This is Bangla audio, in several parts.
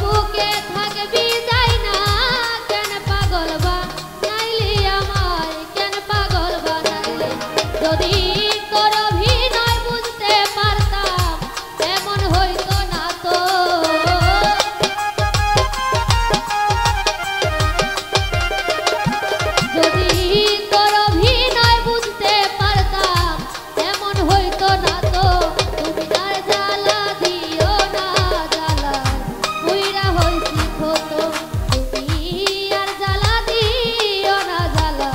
বুকে থাকবি যাই না কেন পাগল বানাইলি আমায় কেন পাগল বানাইলি যদি তোর অভিনয় বুঝতে পারতাম এমন হইতো না তো যদি তোর অভিনয় বুঝতে পারতাম এমন হইতো না তো তুমি আর জ্বালা দিও না জ্বালা পুইরা হইছি ক্ষত তুমি আর জ্বালা দিও না জ্বালা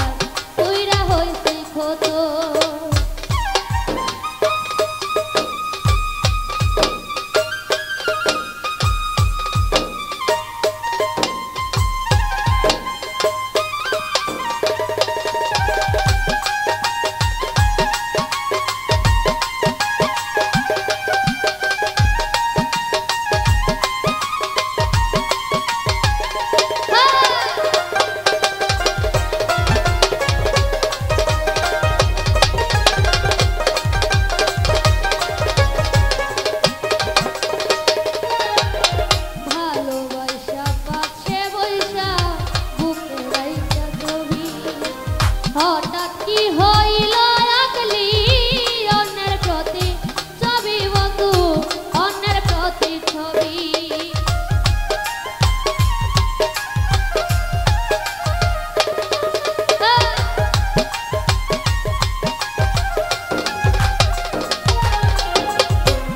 পুইরা হইছি ক্ষত হঠাৎ কি হইল আকলি অন্যের প্রতি ছবি বন্ধু অন্যের প্রতি ছবি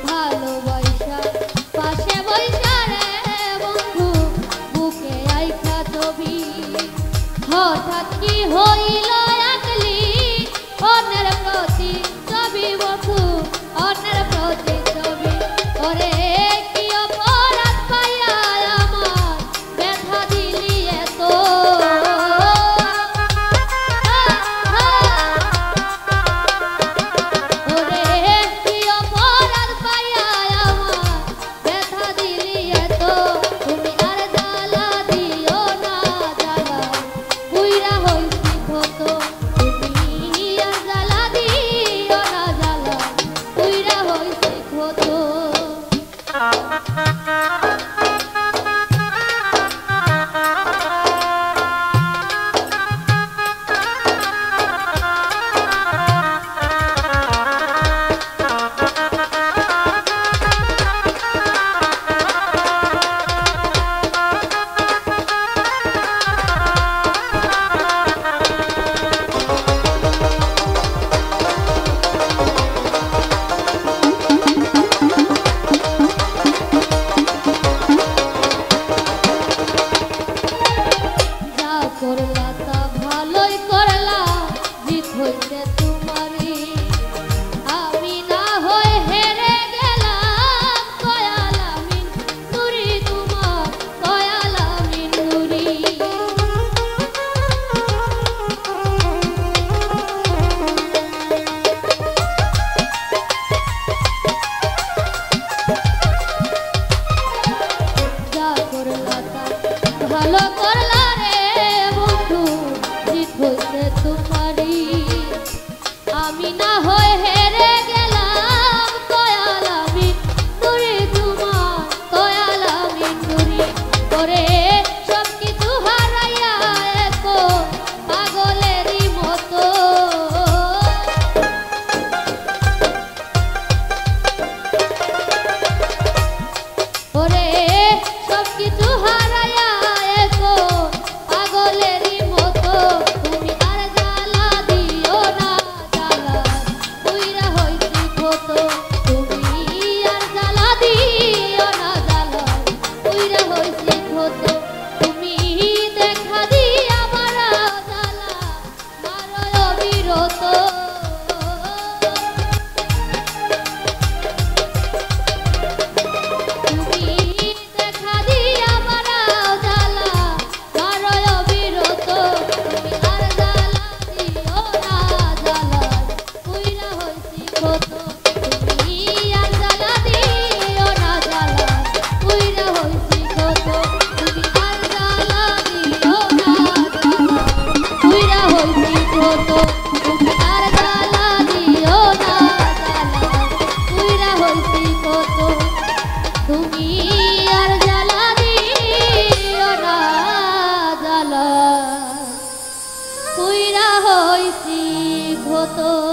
ভালোবাসা পাশে বৈশা রে বন্ধু বুকে আইখা ছবি হঠাৎ কি হইল অন্যের প্রতি ছবি বন্ধু অন্যের প্রতি ছবি ওরে কি অপরাধ পাইয়া আমার ব্যথা দিলি এত ওরে কি অপরাধ পাইয়া আমার ব্যথা দিলি এত তুমি আর জ্বালা দিও না জ্বালা পুইরা হইছি ক্ষত করলা তা ভালোই করলা জিত হইতে তোমারই আমি না হয়ে হেরে গেলাম কয়ালামিন নুরি তোমার কয়ালামিন নুরি যা করলা তা ভালো করলা হইতে তোমারই আমি না হয়ে হেরে গেলাম কয়ালামি নুরি তোমার কয়ালামি নুরি করে সব কিছু হারাইয়া এতো পাগলেরই মতো ওরে সব কিছু হারাইয়া এতো পাগলেরই মতো তুমি আর জ্বালা দিও না জ্বালা পুইরা হইছি ক্ষত তুমি আর জ্বালা দিও না জ্বালা পুইরা হইছি ক্ষত তুমি দেখা দিয়া মারা জ্বালা মারো অবিরত তুমি আর জ্বালা হতো